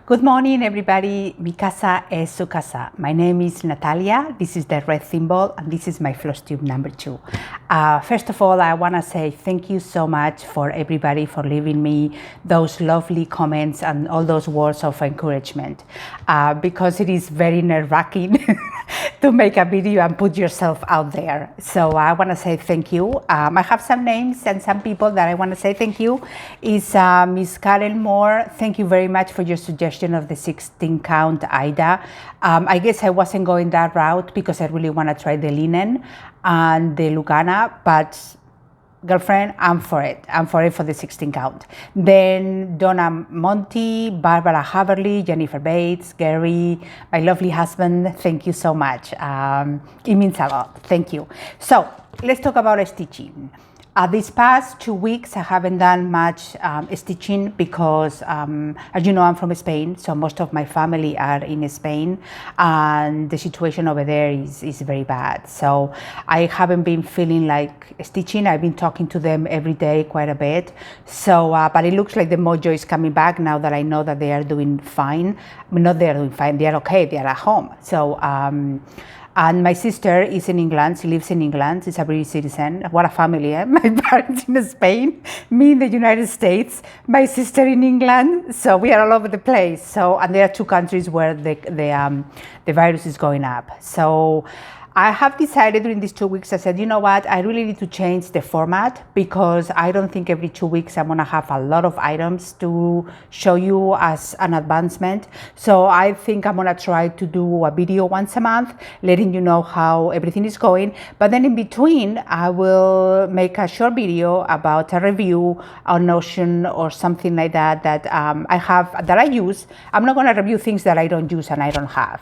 Good morning, everybody. Mi casa es su casa. My name is Natalia. This is the red thimble, and this is my Flosstube number 2. First of all, I want to say thank you so much for everybody for leaving me those lovely comments and all those words of encouragement, because it is very nerve-wracking to make a video and put yourself out there. So I want to say thank you. I have some names and some people that I want to say thank you. Is Miss Karen Moore. Thank you very much for your suggestion of the 16 count Ida. I guess I wasn't going that route because I really want to try the linen and the Lugana, but girlfriend, I'm for it. I'm for it for the 16 count. Then Donna Monty, Barbara Haverly, Jennifer Bates, Gary, my lovely husband. Thank you so much. It means a lot. Thank you. So let's talk about stitching. These past 2 weeks, I haven't done much stitching because, as you know, I'm from Spain, so most of my family are in Spain, and the situation over there is very bad. So I haven't been feeling like stitching. I've been talking to them every day quite a bit. So, but it looks like the mojo is coming back now that I know that they are doing fine. I mean, not they are doing fine, they are okay, they are at home. So, and my sister is in England. She lives in England. She's a British citizen. What a family, eh? My parents in Spain, me in the United States, my sister in England. So we are all over the place. So, and there are 2 countries where the virus is going up. So I have decided during these 2 weeks, I said, you know what, I really need to change the format because I don't think every 2 weeks I'm gonna have a lot of items to show you as an advancement. So I think I'm gonna try to do a video once a month, letting you know how everything is going. But then in between, I will make a short video about a review on Notion or something like that that I use. I'm not gonna review things that I don't use and I don't have.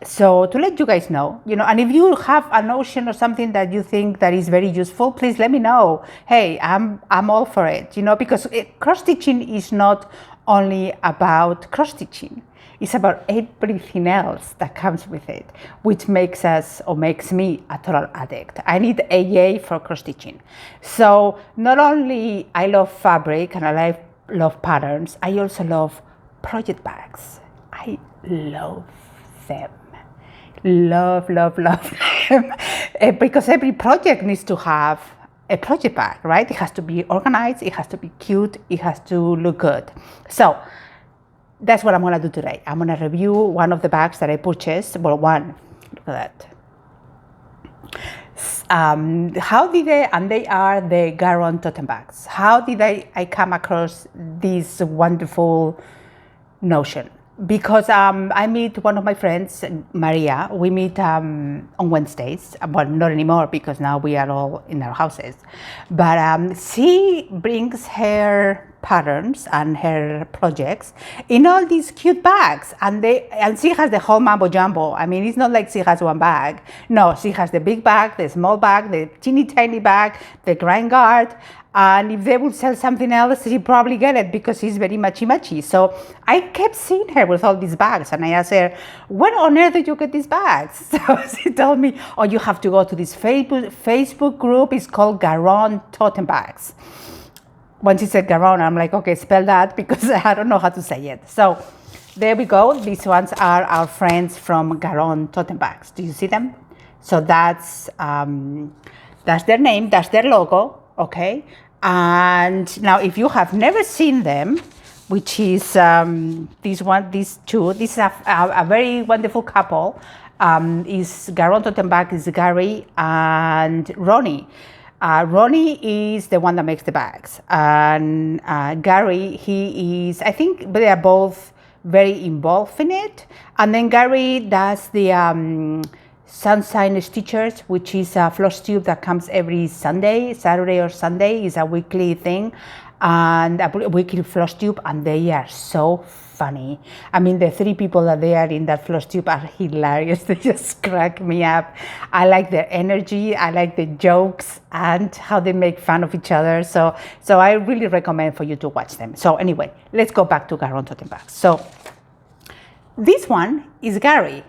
So to let you guys know, you know, and if you have a Notion or something that you think that is very useful, please let me know. Hey, I'm all for it, you know, because cross stitching is not only about cross stitching. It's about everything else that comes with it, which makes us or makes me a total addict. I need AA for cross stitching. So not only I love fabric and I love patterns, I also love project bags. I love them. Love them. Because every project needs to have a project bag, right? It has to be organized, it has to be cute, it has to look good. So that's what I'm gonna do today. I'm gonna review one of the bags that I purchased. Well, one, look at that. How did they are the GaRon Tottenbags. How did I come across this wonderful notion? Because I meet one of my friends, Maria. We meet on Wednesdays, but not anymore because now we are all in our houses. But she brings her patterns and her projects in all these cute bags, and she has the whole mambo jumbo. I mean, it's not like she has one bag. No, she has the big bag, the small bag, the teeny tiny bag, the Grime guard. And if they would sell something else, she probably get it because she's very matchy. So I kept seeing her with all these bags, and I asked her, where on earth did you get these bags? So she told me, oh, you have to go to this Facebook group. It's called GaRon Tottenbags. When she said GaRon, I'm like, okay, spell that because I don't know how to say it. So there we go. These ones are our friends from GaRon Tottenbags. Do you see them? So that's their name, that's their logo, okay? And now if you have never seen them, which is these two, this is a very wonderful couple. Is GaRon Tottenbag is Gary and Ronnie. Ronnie is the one that makes the bags, and Gary, he is, I think they are both very involved in it. And then Gary does the Sunshine Stitchers, which is a Flosstube that comes every Saturday or Sunday. Is a weekly thing, and a weekly Flosstube, and they are so funny. I mean, the 3 people that they are in that Flosstube are hilarious. They just crack me up. I like their energy, I like the jokes and how they make fun of each other. So I really recommend for you to watch them. So anyway, let's go back to GaRon Tottenbags. So this one is Gary,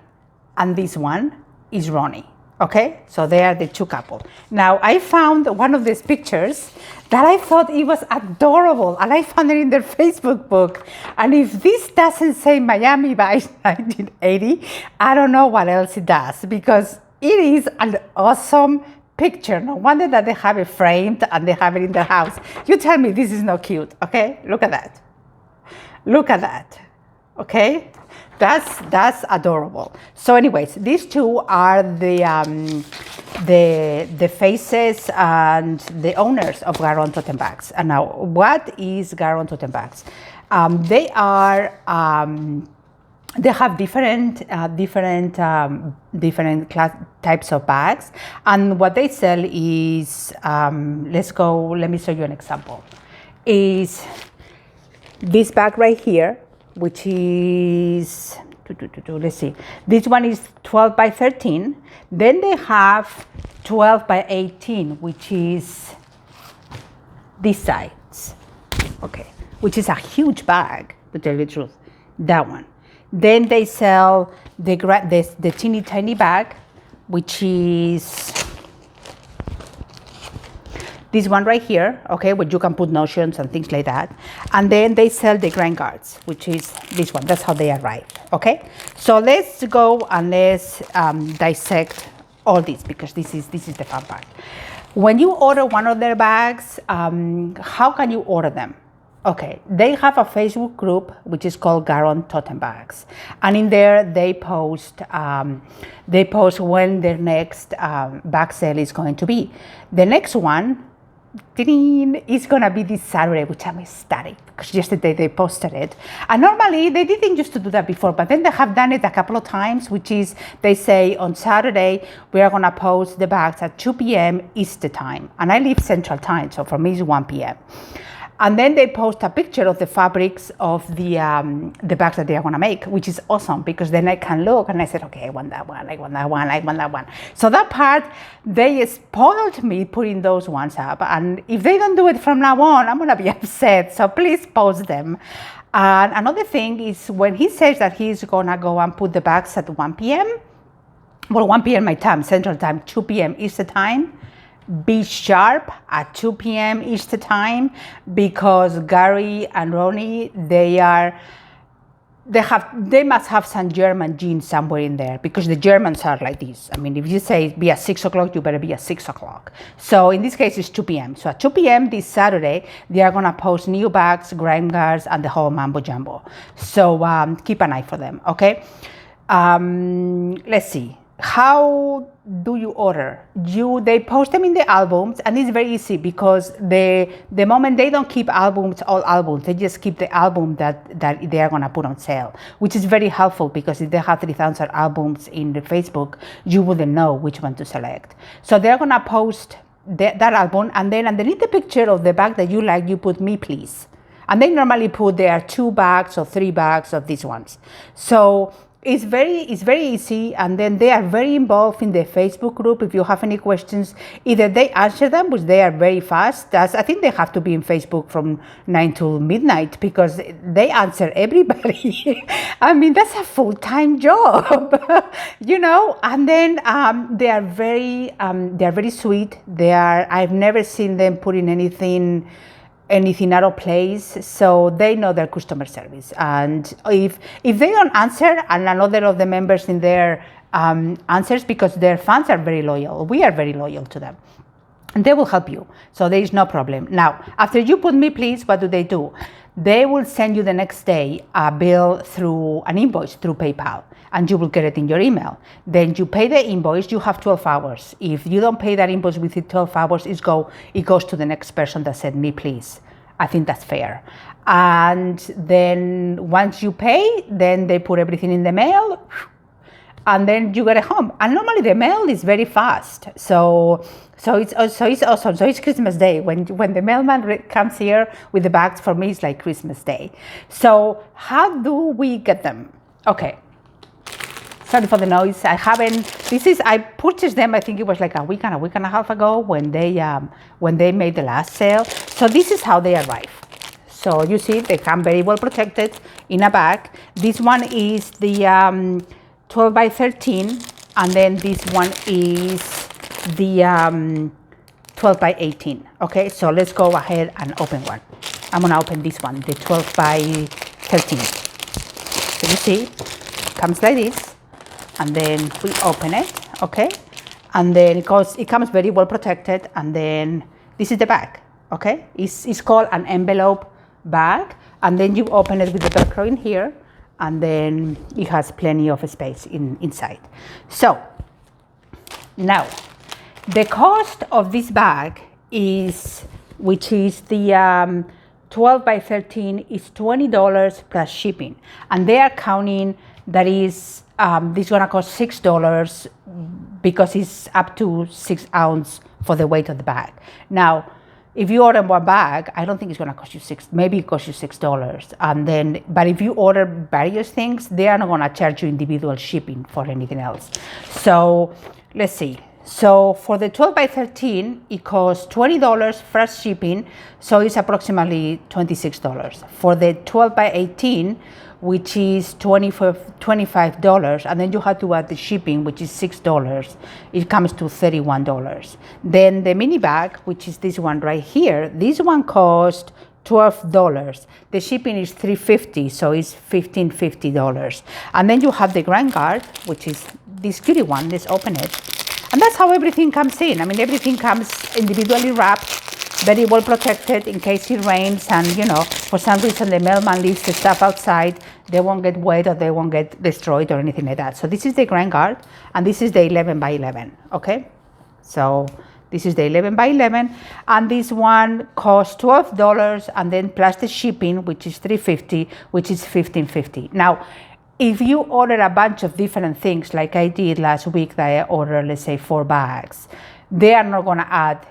and this one is Ronnie. Okay, so they are the two couple. Now I found one of these pictures that I thought it was adorable, and I found it in their Facebook book. And if this doesn't say Miami Vice 1980, I don't know what else it does, because it is an awesome picture. No wonder that they have it framed and they have it in their house. You tell me this is not cute, okay? Look at that. Look at that, okay? That's adorable. So anyways, these two are the faces and the owners of GaRon Tottenbags. And now, what is GaRon Tottenbags? They have different types of bags, and what they sell is let me show you an example. Is this bag right here, which is, let's see, this one is 12 by 13. Then they have 12 by 18, which is this size, okay, which is a huge bag, to tell you the truth, that one. Then they sell the teeny tiny bag, which is this one right here, okay, where you can put notions and things like that. And then they sell the Grime guards, which is this one. That's how they arrive, okay? So let's go and let's dissect all this, because this is the fun part. When you order one of their bags, how can you order them? Okay, they have a Facebook group which is called GaRon Tottenbags, and in there they post when their next bag sale is going to be. The next one is gonna be this Saturday, which I'm ecstatic, because yesterday they posted it. And normally they didn't used to do that before, but then they have done it a couple of times, which is they say on Saturday we are gonna post the bags at 2 p.m. Easter time, and I live Central Time, so for me it's 1 p.m. And then they post a picture of the fabrics of the bags that they are gonna make, which is awesome, because then I can look and I said, okay, I want that one, I want that one, I want that one. So that part, they spoiled me putting those ones up. And if they don't do it from now on, I'm gonna be upset. So please post them. And another thing is, when he says that he's gonna go and put the bags at 1 p.m., well, 1 p.m. my time, Central Time, 2 p.m. Easter time, be sharp at 2 p.m. Easter time, because Gary and Ronnie, they must have some German genes somewhere in there, because the Germans are like this. I mean, if you say be at 6 o'clock, you better be at 6 o'clock. So in this case, it's 2 p.m. So at 2 p.m. this Saturday, they are gonna post new bags, Grime guards, and the whole mambo jumbo. So keep an eye for them, okay? Let's see. How do you order? They post them in the albums, and it's very easy, because the moment they don't keep all albums, they just keep the album that they are gonna put on sale, which is very helpful, because if they have 3,000 albums in the Facebook, you wouldn't know which one to select. So they're gonna post that album, and then underneath the picture of the bag that you like, you put "me please," and they normally put there 2 bags or 3 bags of these ones. So it's very easy, and then they are very involved in the Facebook group. If you have any questions, either they answer them, which they are very fast. I think they have to be in Facebook from 9 till midnight, because they answer everybody. I mean, that's a full-time job, you know. And then they are very sweet. I've never seen them putting anything out of place, so they know their customer service. And if they don't answer, and another of the members in there answers, because their fans are very loyal, we are very loyal to them, and they will help you, so there is no problem. Now, after you put "me please," what do? They will send you the next day a bill through an invoice through PayPal, and you will get it in your email. Then you pay the invoice. You have 12 hours. If you don't pay that invoice within 12 hours, it goes to the next person that said "me please." I think that's fair. And then once you pay, then they put everything in the mail, and then you get it home. And normally the mail is very fast. So it's awesome. So it's Christmas Day. When the mailman comes here with the bags, for me, it's like Christmas Day. So how do we get them? Okay. Sorry for the noise. I purchased them, I think it was like a week and a half ago, when they made the last sale. So this is how they arrive. So you see, they come very well protected in a bag. This one is the 12 by 13, and then this one is the 12 by 18. Okay, so let's go ahead and open one. I'm gonna open this one, the 12 by 13. So you see, it comes like this, and then we open it, okay? And then it comes very well protected, and then this is the bag, okay? It's called an envelope bag, and then you open it with the Velcro in here, and then it has plenty of space inside. So now, the cost of this bag is, which is the 12 by 13, is $20 plus shipping. And they are counting that is, this is gonna cost $6 because it's up to 6 ounce for the weight of the bag. Now, if you order one bag, I don't think it's gonna cost you maybe it costs you $6. And then, but if you order various things, they are not gonna charge you individual shipping for anything else. So let's see. So for the 12 by 13, it costs $20 plus shipping, so it's approximately $26. For the 12 by 18, which is $25, and then you have to add the shipping, which is $6, it comes to $31. Then the mini bag, which is this one right here, this one costs $12. The shipping is $3.50, so it's $15.50. And then you have the Grime guard, which is this cutie one. Let's open it. And that's how everything comes in. I mean, everything comes individually wrapped, very well protected in case it rains, and you know, for some reason the mailman leaves the stuff outside, they won't get wet or they won't get destroyed or anything like that. So this is the Grime guard, and this is the 11 by 11, okay? So this is the 11 by 11, and this one costs $12, and then plus the shipping, which is $3.50, which is $15.50. Now, if you order a bunch of different things, like I did last week, that I ordered, let's say, 4 bags, they are not gonna add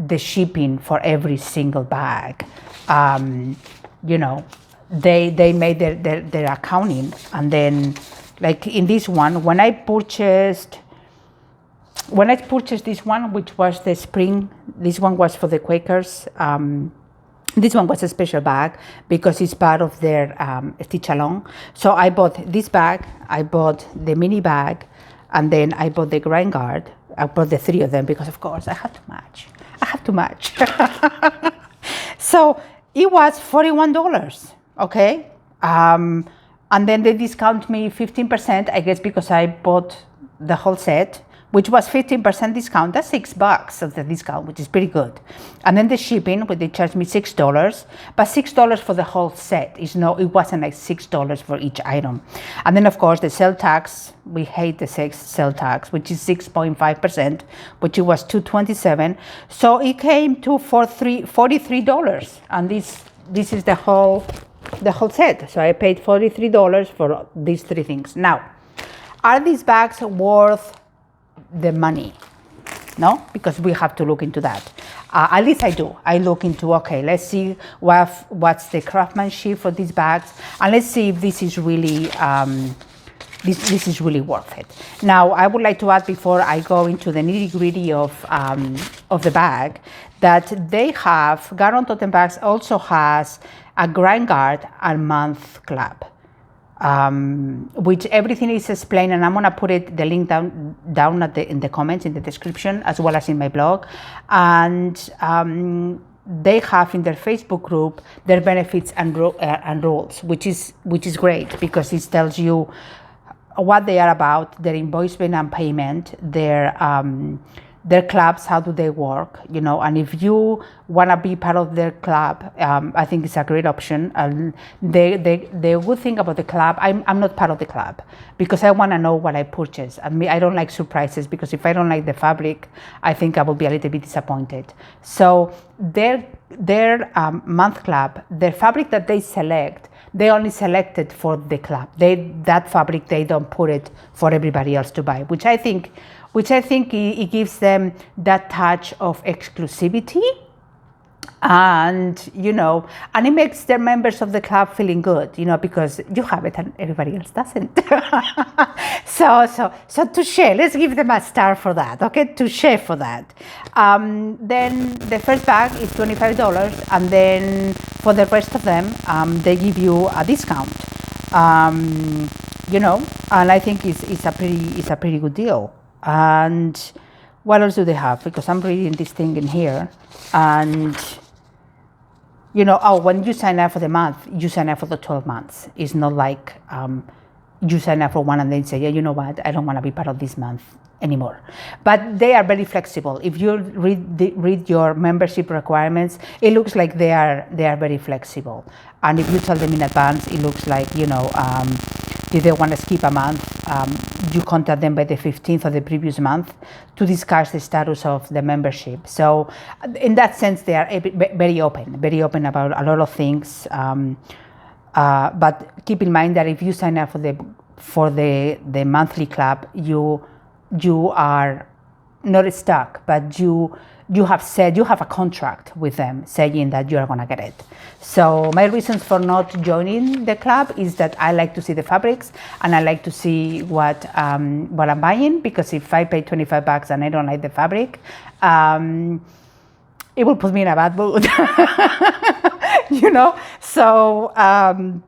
the shipping for every single bag. You know, they made their accounting, and then, like in this one, when I purchased this one, which was the spring, this one was for the Quakers. This one was a special bag because it's part of their stitch along. So I bought this bag, I bought the mini bag, and then I bought the Grime guard. I bought the 3 of them because, of course, I have to match. So it was $41, okay? And then they discount me 15%, I guess, because I bought the whole set, which was 15% discount. That's $6 of the discount, which is pretty good. And then the shipping, where they charged me $6, but $6 for the whole set. It wasn't like $6 for each item. And then, of course, the sale tax, we hate the sale tax, which is 6.5%, which it was $227. So it came to $43, and this is the whole set. So I paid $43 for these 3 things. Now, are these bags worth the money? No, because we have to look into that. At least I do. I look into, okay, let's see what's the craftsmanship for these bags, and let's see if this is really this is really worth it. Now, I would like to add, before I go into the nitty-gritty of the bag, that they have, GaRon Tottenbags also has a Grime guard and month club. Which everything is explained, and I'm gonna put the link down in the comments, in the description, as well as in my blog. And they have in their Facebook group their benefits and rules, which is great, because it tells you what they are about, their invoicement and payment, their clubs, how do they work, you know. And if you want to be part of their club, I think it's a great option. The good thing about the club, I'm not part of the club because I want to know what I purchase. I don't like surprises, because if I don't like the fabric, I think I will be a little bit disappointed. So their month club, their fabric that they select, they only select it for the club. That fabric, they don't put it for everybody else to buy, which I think it gives them that touch of exclusivity, and you know, and it makes their members of the club feeling good, you know, because you have it and everybody else doesn't. So touche, let's give them a star for that, okay? Touche for that. Then the first bag is $25, and then for the rest of them, they give you a discount. You know, and I think it's a pretty good deal. And what else do they have? Because I'm reading this thing in here, and when you sign up for the month, you sign up for the 12 months. It's not like you sign up for one and then say, yeah, you know what, I don't want to be part of this month anymore. But they are very flexible. If you read your membership requirements, it looks like they are very flexible. And if you tell them in advance, it looks like, if they want to skip a month, you contact them by the 15th of the previous month to discuss the status of the membership. So in that sense, they are very open about a lot of things. But keep in mind that if you sign up for the monthly club, you are not stuck, but you have a contract with them saying that you are going to get it. So my reasons for not joining the club is that I like to see the fabrics and I like to see what I'm buying, because if I pay $25 and I don't like the fabric, it will put me in a bad mood. So I'm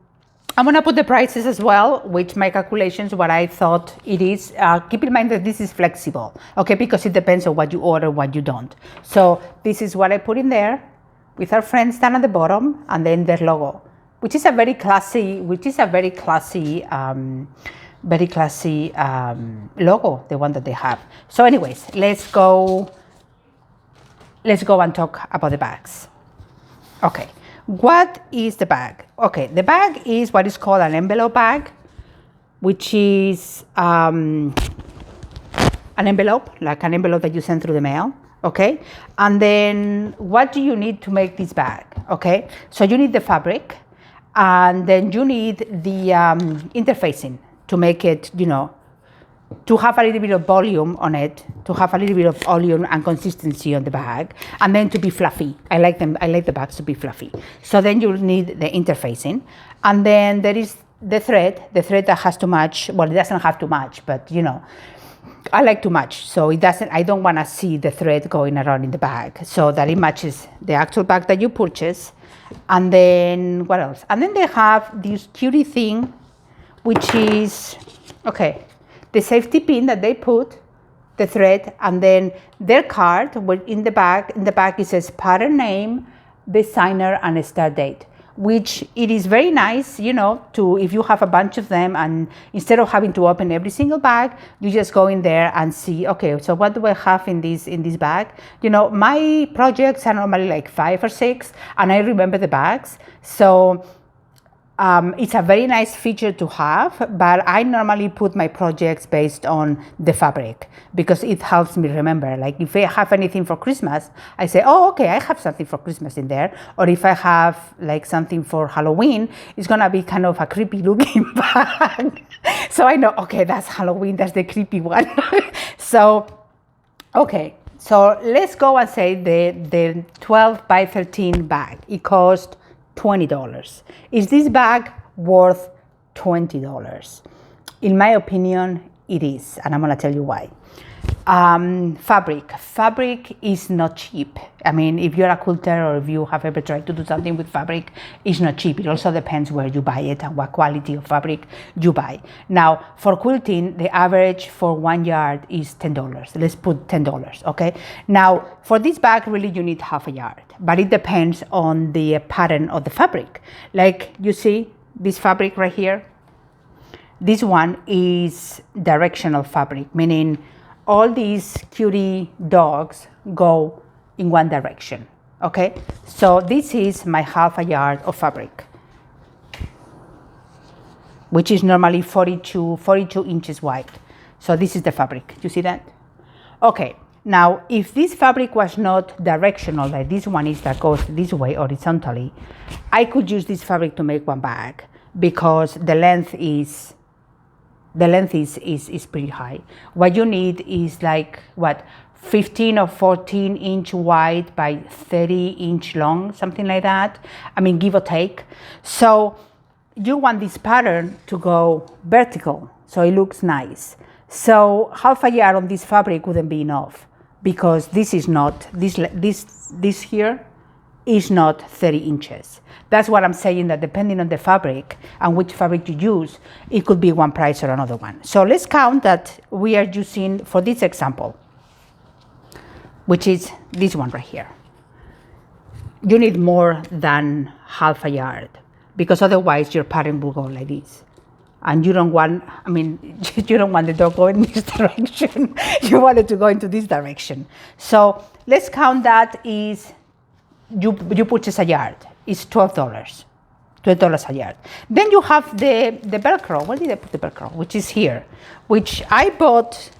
going to put the prices as well, which my calculations, what I thought it is. Keep in mind that this is flexible, okay, because it depends on what you order, what you don't. So this is what I put in there with our friends down at the bottom, and then their logo, which is a very classy logo, the one that they have. So anyways, let's go and talk about the bags. Okay. What is the bag? Okay, the bag is what is called an envelope bag, which is an envelope, like an envelope that you send through the mail, okay? And then what do you need to make this bag, okay? So you need the fabric, and then you need the interfacing to make it, to have a little bit of volume on it, to have a little bit of volume and consistency on the bag, and then to be fluffy. I like the bags to be fluffy. So then you'll need the interfacing, and then there is the thread that has to match. Well, it doesn't have to match, but I like to match. So I don't want to see the thread going around in the bag, so that it matches the actual bag that you purchase. And then what else? And then they have this cutie thing, which is, okay, the safety pin that they put, the thread, and then their card. In the back it says pattern name, designer, and start date, which it is very nice, to, if you have a bunch of them, and instead of having to open every single bag, you just go in there and see, okay, so what do I have in this bag? My projects are normally like 5 or 6, and I remember the bags. So it's a very nice feature to have, but I normally put my projects based on the fabric, because it helps me remember. Like if I have anything for Christmas, I say, oh, okay, I have something for Christmas in there. Or if I have like something for Halloween, it's gonna be kind of a creepy looking bag. So I know, okay, that's Halloween, that's the creepy one. So, okay. So let's go and say the 12 by 13 bag, it cost $20. Is this bag worth $20? In my opinion, it is, and I'm going to tell you why. Fabric is not cheap. I mean, if you're a quilter or if you have ever tried to do something with fabric, it's not cheap. It also depends where you buy it and what quality of fabric you buy. Now, for quilting, the average for 1 yard is $10. Let's put $10, okay? Now, for this bag, really you need half a yard, but it depends on the pattern of the fabric. Like you see this fabric right here, this one is directional fabric, meaning all these cutie dogs go in one direction, okay? So this is my half a yard of fabric, which is normally 42 inches wide. So this is the fabric, you see that? Okay, now if this fabric was not directional, like this one is that goes this way horizontally, I could use this fabric to make one bag, because the length is pretty high. What you need is like, 15 or 14 inch wide by 30 inch long, something like that. I mean, give or take. So you want this pattern to go vertical, so it looks nice. So half a yard on this fabric wouldn't be enough, because this is not, this here is not 30 inches. That's what I'm saying, that depending on the fabric and which fabric you use, it could be one price or another one. So let's count that we are using, for this example, which is this one right here. You need more than half a yard, because otherwise your pattern will go like this. And you don't want, I mean, you don't want the dog going in this direction. You want it to go into this direction. So let's count that is, you purchase a yard. It's $12. $12 a yard. Then you have the Velcro. Where did I put the Velcro? Which is here. Which I bought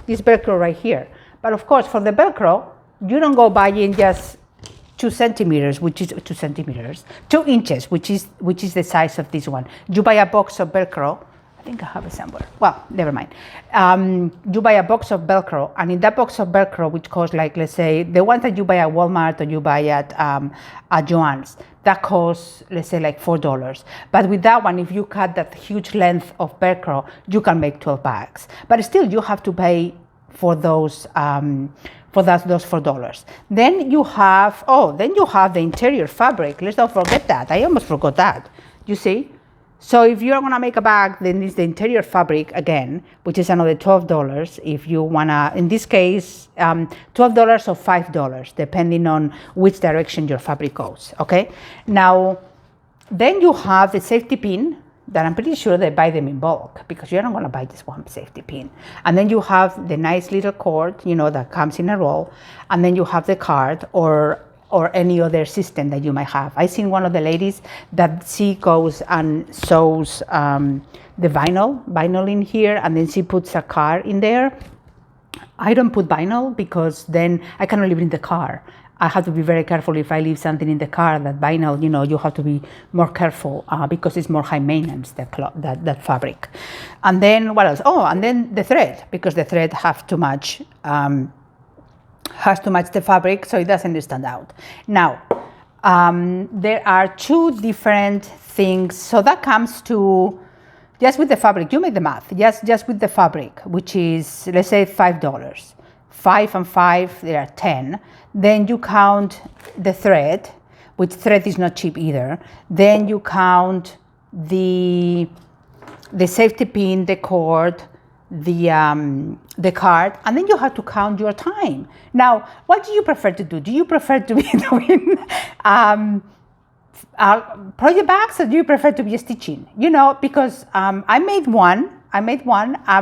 this Velcro right here. But of course, for the Velcro, you don't go buying just 2 centimeters, which is 2 centimeters, 2 inches, which is the size of this one. You buy a box of Velcro. I think I have it somewhere. Well, never mind. You buy a box of Velcro, and in that box of Velcro, which costs, like, let's say, the ones that you buy at Walmart or you buy at Joann's, that costs, let's say, like $4. But with that one, if you cut that huge length of Velcro, you can make 12 bags. But still, you have to pay for those those $4. Then you have the interior fabric. Let's not forget that. I almost forgot that. You see? So if you're gonna make a bag, then it's the interior fabric again, which is another $12. If you wanna, in this case, $12 or $5, depending on which direction your fabric goes. Okay. Now, then you have the safety pin, that I'm pretty sure they buy them in bulk, because you're not going to buy just one safety pin. And then you have the nice little cord, you know, that comes in a roll. And then you have the card or any other system that you might have. I seen one of the ladies that she goes and sews the vinyl in here, and then she puts a card in there. I don't put vinyl because then I can only bring the car. I have to be very careful if I leave something in the car. That vinyl, you know, you have to be more careful because it's more high maintenance, that fabric. And then what else? Oh, and then the thread, because the thread has to match the fabric, so it doesn't stand out. Now, there are 2 different things. So that comes to, just with the fabric, you make the math, just with the fabric, which is, let's say, $5. 5 and 5, there are 10. Then you count the thread, which thread is not cheap either. Then you count the safety pin, the cord, the card, and then you have to count your time. Now, what do you prefer to do? Do you prefer to be doing project bags, or do you prefer to be stitching? You know, because I made one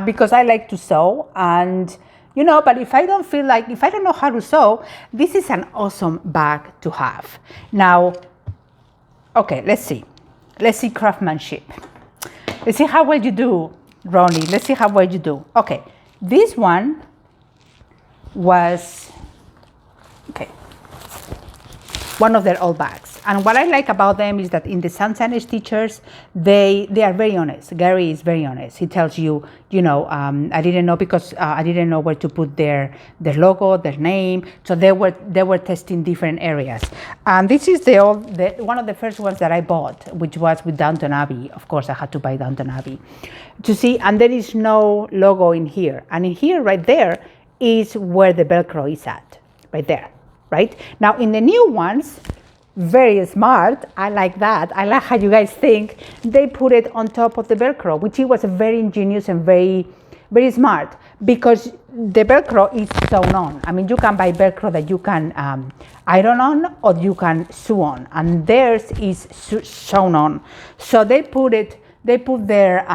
because I like to sew, and you know, but if I don't know how to sew, this is an awesome bag to have. Now, okay, let's see craftsmanship. Let's see how well you do, Ronnie. Let's see how well you do. Okay, this one was, okay, one of their old bags. And what I like about them is that in the Sunshine Stitchers, they are very honest. Gary is very honest. He tells you, you know, I didn't know because I didn't know where to put their logo, their name. So they were testing different areas. And this is one of the first ones that I bought, which was with Downton Abbey. Of course, I had to buy Downton Abbey to see. And there is no logo in here. And in here, right there, is where the Velcro is at, right there, right? Now, in the new ones, very smart. I like that. I like how you guys think. They put it on top of the Velcro, which was very ingenious and very, very smart, because the Velcro is sewn on. I mean, you can buy Velcro that you can iron on or you can sew on, and theirs is sewn on. So they put their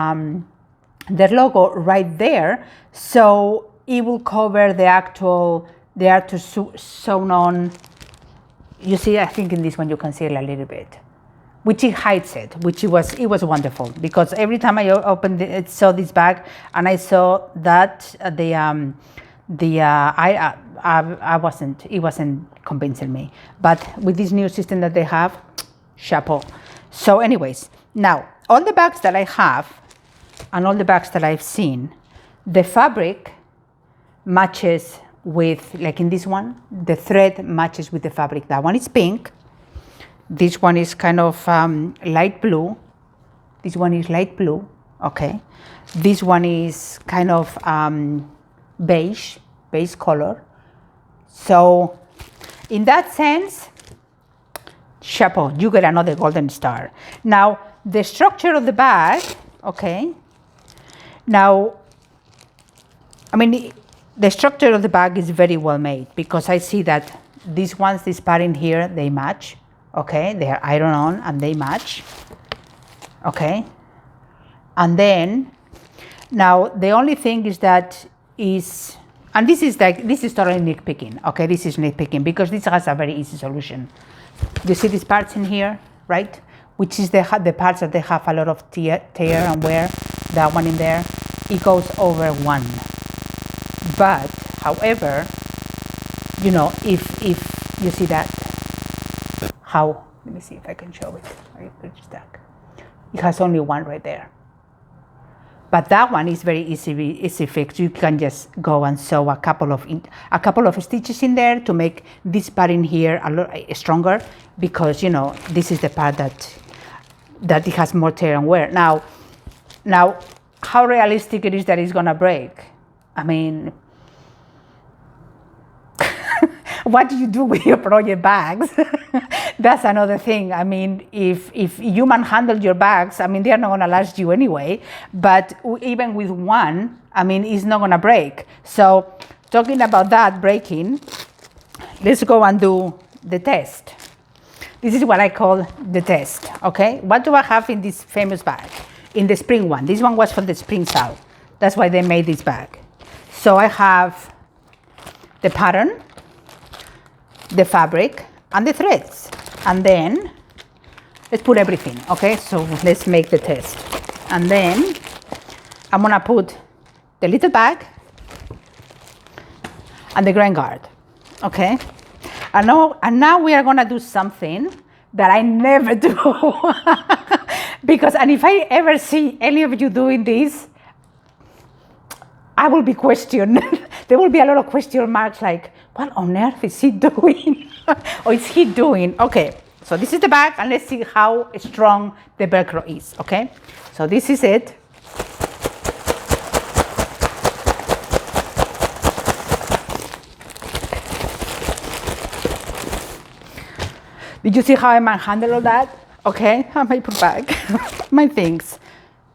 logo right there, so it will cover the actual sewn on. You see, I think in this one you can see it a little bit, which it hides it, which it was wonderful, because every time I saw this bag and I saw that it wasn't convincing me. But with this new system that they have, chapeau. So anyways, now all the bags that I have and all the bags that I've seen, the fabric matches with, like in this one, the thread matches with the fabric. That one is pink. This one is kind of light blue. This one is light blue, okay. This one is kind of beige color. So in that sense, chapeau, you get another golden star. Now, the structure of the bag, okay. Now, I mean, the structure of the bag is very well made because I see that these ones, this pattern here, they match, okay. They are iron on and they match, okay. And then, now the only thing is that is, and this is totally nitpicking, okay. This is nitpicking because this has a very easy solution. You see these parts in here, right? Which is the parts that they have a lot of tear and wear. That one in there, it goes over one. But, however, you know, if you see that, how? Let me see if I can show it. It has only one right there. But that one is very easy fix. You can just go and sew a couple of stitches in there to make this part in here a lot stronger, because you know this is the part that it has more tear and wear. Now, how realistic it is that it's gonna break? I mean, what do you do with your project bags? That's another thing. I mean, if you manhandle your bags, I mean, they're not gonna last you anyway, but even with one, I mean, it's not gonna break. So talking about that breaking, let's go and do the test. This is what I call the test, okay? What do I have in this famous bag? In the spring one. This one was for the spring sale. That's why they made this bag. So I have the pattern, the fabric, and the threads. And then let's put everything, okay? So let's make the test. And then I'm gonna put the little bag and the grain guard, okay? And now we are gonna do something that I never do. Because, and if I ever see any of you doing this, I will be questioned. There will be a lot of question marks like, what on earth is he doing? Or is he doing? Okay, so this is the bag, and let's see how strong the Velcro is, okay? So this is it. Did you see how I manhandled all that? Okay, I might put back my things.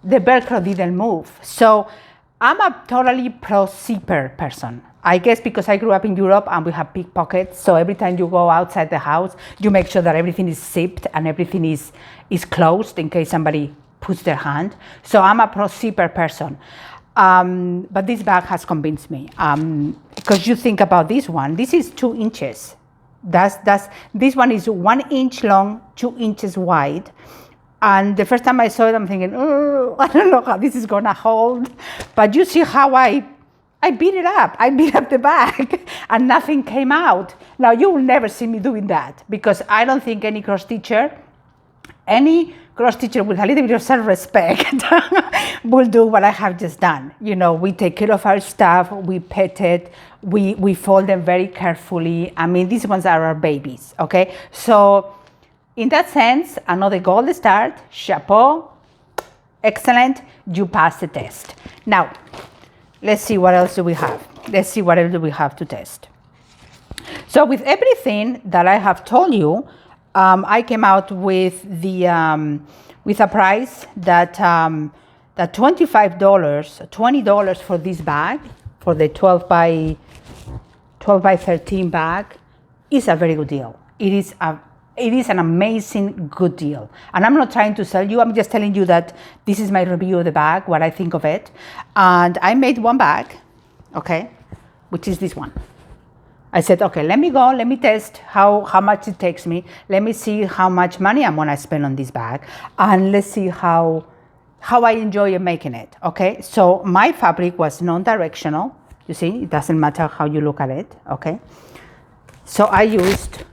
The Velcro didn't move. So I'm a totally pro-zipper person. I guess because I grew up in Europe and we have pickpockets, so every time you go outside the house, you make sure that everything is zipped and everything is closed in case somebody puts their hand. So I'm a pro-zipper person. But this bag has convinced me. Because you think about this one, this is 2 inches. This one is 1 inch long, 2 inches wide. And the first time I saw it, I'm thinking, oh, I don't know how this is gonna hold. But you see how I beat it up. I beat up the bag and nothing came out. Now you will never see me doing that because I don't think any cross stitcher with a little bit of self-respect will do what I have just done. You know, we take care of our stuff, we pet it, we fold them very carefully. I mean, these ones are our babies, okay? So in that sense, another gold start, chapeau, excellent, you passed the test. Now, let's see what else do we have. Let's see what else do we have to test. So with everything that I have told you, I came out with with a price that $25, $20 for this bag, for the 12 by 13 bag, is a very good deal. It is an amazing good deal. And I'm not trying to sell you, I'm just telling you that this is my review of the bag, what I think of it. And I made one bag, okay, which is this one. I said, okay, let me test how much it takes me. Let me see how much money I'm gonna spend on this bag. And let's see how I enjoy making it, okay? So my fabric was non-directional. You see, it doesn't matter how you look at it, okay? So I used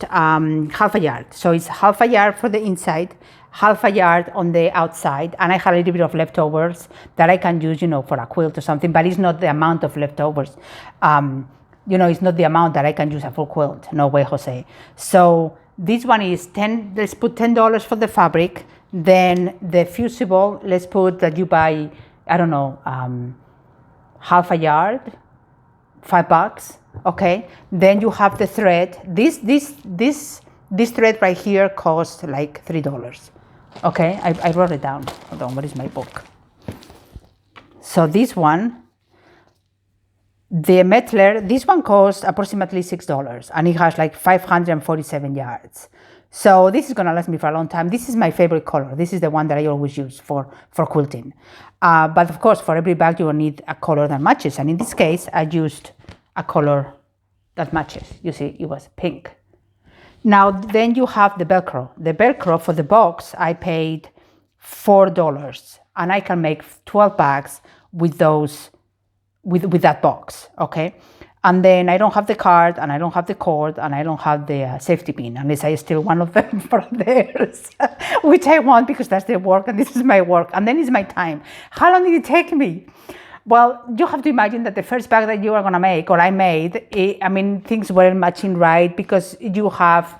half a yard. So it's half a yard for the inside, half a yard on the outside, and I had a little bit of leftovers that I can use, you know, for a quilt or something, but it's not the amount of leftovers. You know, it's not the amount that I can use a full quilt. No way, Jose. So this one is let's put $10 for the fabric. Then the fusible, let's put that you buy, I don't know, half a yard, $5. okay? Then you have the thread. This thread right here costs like $3, okay? I wrote it down. Hold on, what is my book? So this one, the Metler, this one costs approximately $6, and it has like 547 yards. So this is gonna last me for a long time. This is my favorite color. This is the one that I always use for quilting. But of course, for every bag, you will need a color that matches. And in this case, I used a color that matches. You see, it was pink. Now, then you have the Velcro. The Velcro for the box, I paid $4, and I can make 12 bags with those, with that box, okay? And then I don't have the card, and I don't have the cord, and I don't have the safety pin, unless I steal one of them from theirs, which I want because that's their work and this is my work, and then it's my time. How long did it take me? Well, you have to imagine that the first bag that you are gonna make, or I made, I mean, things weren't matching right because you have,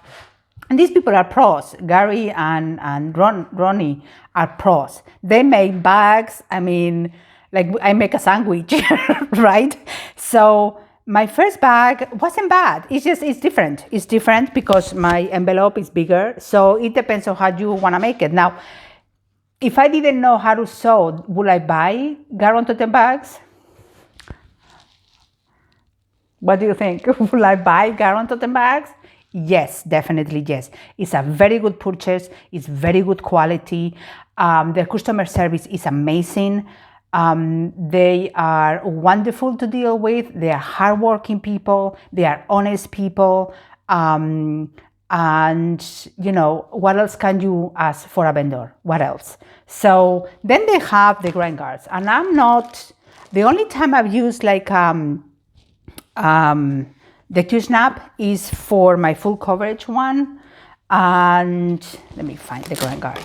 and these people are pros. Gary and Ronnie are pros. They make bags, I mean, like I make a sandwich, right? So my first bag wasn't bad. It's just, it's different. It's different because my envelope is bigger. So it depends on how you want to make it. Now, if I didn't know how to sew, would I buy GaRon Tottenbags? What do you think? Will I buy GaRon Tottenbags? Yes, definitely yes. It's a very good purchase. It's very good quality. Their customer service is amazing. They are wonderful to deal with. They are hardworking people. They are honest people. And you know, what else can you ask for a vendor? What else? So then they have the Grime guards, and I'm not, the only time I've used like the Q-snap is for my full coverage one. And let me find the Grime guard.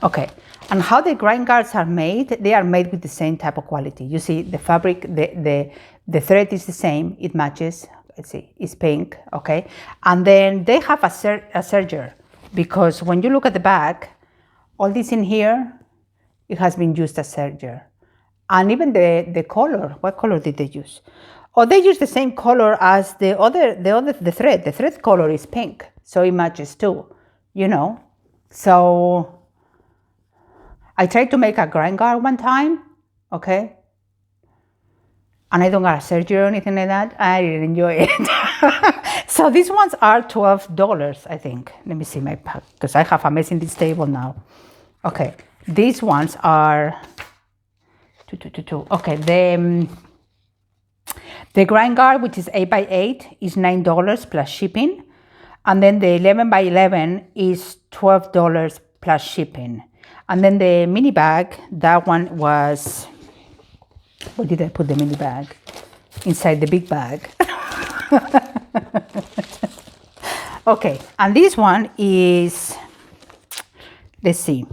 Okay. And how the Grime guards are made, they are made with the same type of quality. You see the fabric, the thread is the same, it matches. Let's see, it's pink, okay? And then they have a serger, because when you look at the back, all this in here, it has been used as serger. And even the color, what color did they use? Oh, they use the same color as the thread. The thread color is pink, so it matches too, you know? So I tried to make a Grime guard one time, okay? And I don't got a surgery or anything like that. I didn't enjoy it. So these ones are $12, I think. Let me see my pack, because I have a mess in this table now. Okay, these ones are $2. Okay, the Grime guard, which is 8x8, is $9 plus shipping. And then the 11x11 is $12 plus shipping. And then the mini bag, that one was, where did I put the mini bag? Inside the big bag. Okay, and this one is, let's see.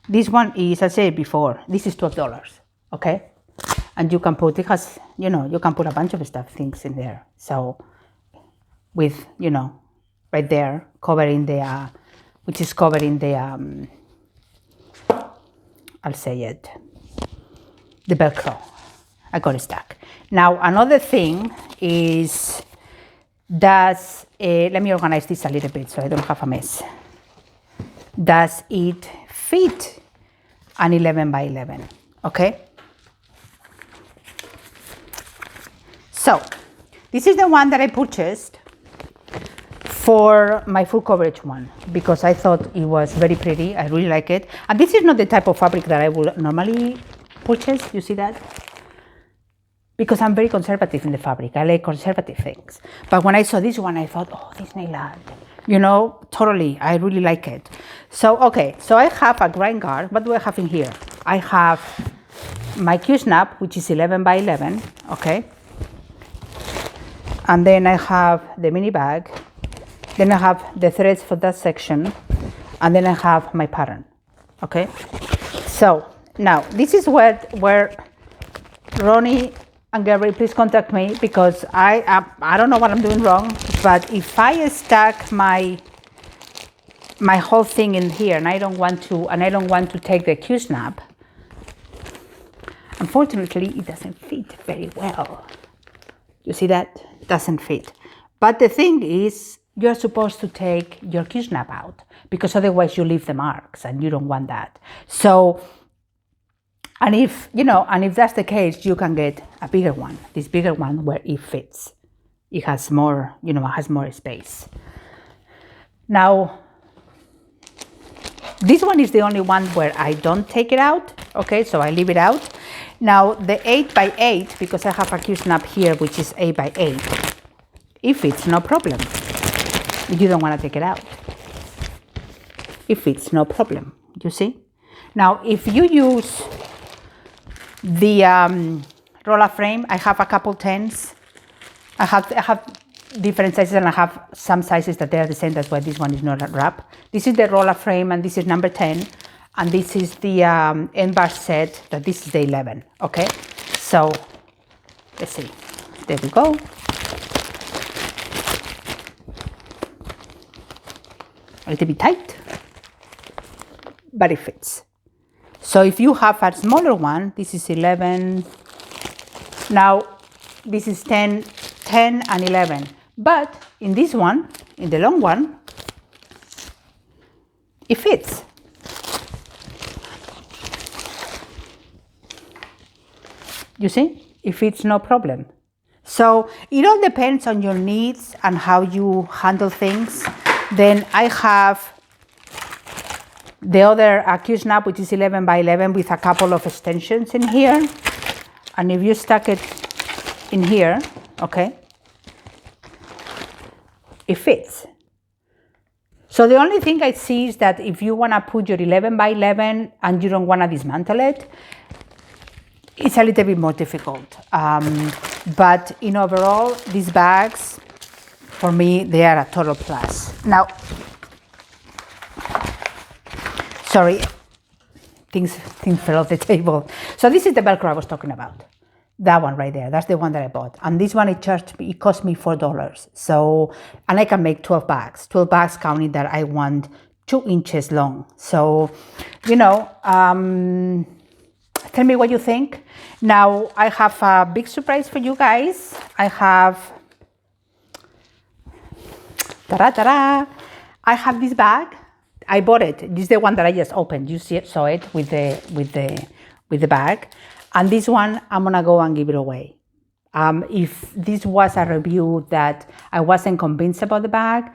This one is, I said before, this is $12, okay? And you can put, it has, you know, you can put a bunch of things in there. So with, you know, right there, covering the, which is covering the, I'll say it, the Velcro. I got it stuck. Now, another thing is that, let me organize this a little bit so I don't have a mess. Does it fit an 11x11? Okay. So, this is the one that I purchased for my full coverage one, because I thought it was very pretty. I really like it. And this is not the type of fabric that I would normally purchase. You see that? Because I'm very conservative in the fabric. I like conservative things. But when I saw this one, I thought, oh, this nail art. You know, totally. I really like it. So, okay. So I have a Grime guard. What do I have in here? I have my Q-snap, which is 11x11. Okay. And then I have the mini bag. Then I have the threads for that section, and then I have my pattern, okay? So now this is where Ronnie and Gary, please contact me, because I don't know what I'm doing wrong, but if I stack my whole thing in here, and I don't want to take the Q-snap, unfortunately it doesn't fit very well. You see that? Doesn't fit. But the thing is, you're supposed to take your Q-snap out because otherwise you leave the marks and you don't want that. So, and if, and if that's the case, you can get a bigger one, this bigger one where it fits. It has more, it has more space. Now, this one is the only one where I don't take it out. Okay, so I leave it out. Now, the 8x8, because I have a Q-snap here, which is 8x8, it fits, no problem. You don't want to take it out. It fits, no problem. You see? Now, if you use the roller frame, I have a couple 10s. I have different sizes, and I have some sizes that they are the same. That's why this one is not a wrap. This is the roller frame, and this is number 10. And this is the end bar set, that this is the 11. Okay? So, let's see. There we go. A little bit tight, but it fits. So if you have a smaller one, this is 11. Now, this is 10 and 11. But in this one, in the long one, it fits. You see? It fits, no problem. So it all depends on your needs and how you handle things. Then I have the other Q-snap, which is 11 by 11 with a couple of extensions in here. And if you stuck it in here, okay, it fits. So the only thing I see is that if you want to put your 11 by 11 and you don't want to dismantle it, it's a little bit more difficult. But in overall, these bags, for me, they are a total plus. Now, sorry, things fell off the table. So this is the Velcro I was talking about. That one right there, that's the one that I bought. And this one, it cost me $4. So, and I can make 12 bags counting that I want 2 inches long. So, tell me what you think. Now, I have a big surprise for you guys. I have, ta-da! I have this bag. I bought it. This is the one that I just opened. You saw it with the bag. And this one, I'm gonna go and give it away. If this was a review that I wasn't convinced about the bag,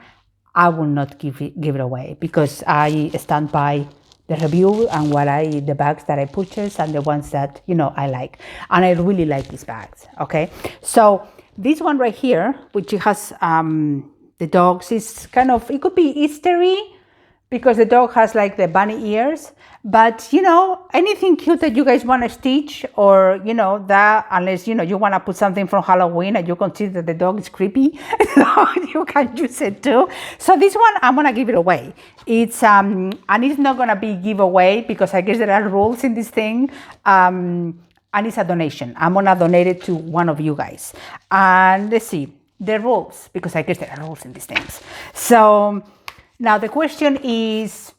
I will not give it away, because I stand by the review and the bags that I purchased and the ones that, I like. And I really like these bags, okay? So this one right here, which has the dogs, is kind of, it could be Eastery, because the dog has like the bunny ears. But, anything cute that you guys want to stitch, or, that, unless, you want to put something from Halloween and you consider that the dog is creepy, you can use it too. So this one, I'm going to give it away. It's, and it's not going to be giveaway, because I guess there are rules in this thing. And it's a donation. I'm going to donate it to one of you guys. And let's see, the rules, because I guess there are rules in these things. So now the question is,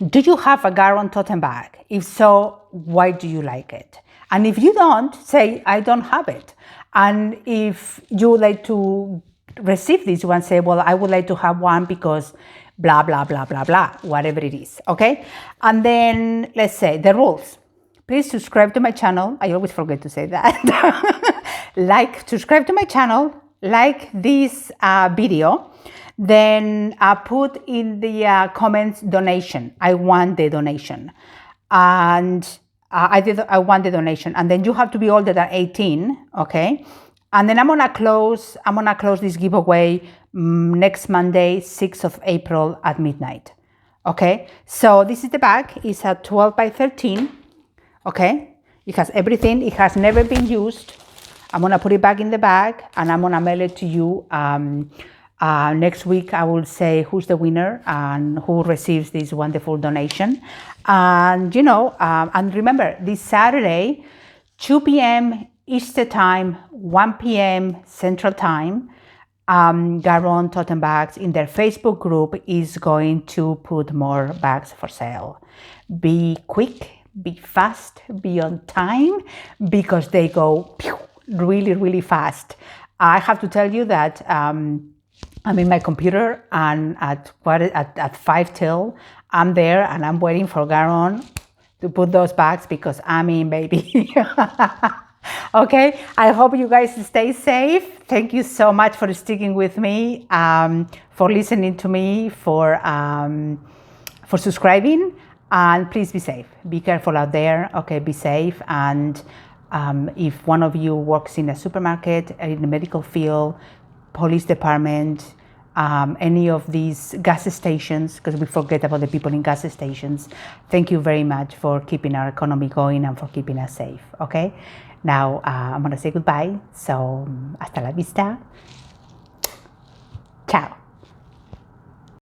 do you have a GaRon totem bag? If so, why do you like it? And if you don't, say, I don't have it. And if you would like to receive this one, say, well, I would like to have one because blah, blah, blah, blah, blah, whatever it is, okay? And then let's say the rules. Please subscribe to my channel. I always forget to say that. Subscribe to my channel, like this video. Then put in the comments donation. I want the donation. And I want the donation. And then you have to be older than 18, okay? And then I'm gonna close this giveaway next Monday, 6th of April at midnight. Okay? So this is the bag. It's a 12 by 13. Okay? It has everything. It has never been used. I'm gonna put it back in the bag and I'm gonna mail it to you. Next week, I will say who's the winner and who receives this wonderful donation. And, and remember, this Saturday, 2 p.m. Easter time, 1 p.m. Central Time, GaRon Tottenbags in their Facebook group is going to put more bags for sale. Be quick, be fast, be on time, because they go really, really fast. I have to tell you that I'm in my computer, and at 5 till, I'm there and I'm waiting for GaRon to put those bags because I'm in, baby. Okay, I hope you guys stay safe. Thank you so much for sticking with me, for listening to me, for subscribing, and please be safe. Be careful out there. Okay, be safe. And if one of you works in a supermarket, in the medical field, police department, any of these gas stations, because we forget about the people in gas stations, thank you very much for keeping our economy going and for keeping us safe. Okay, now I'm gonna say goodbye. So hasta la vista. Ciao.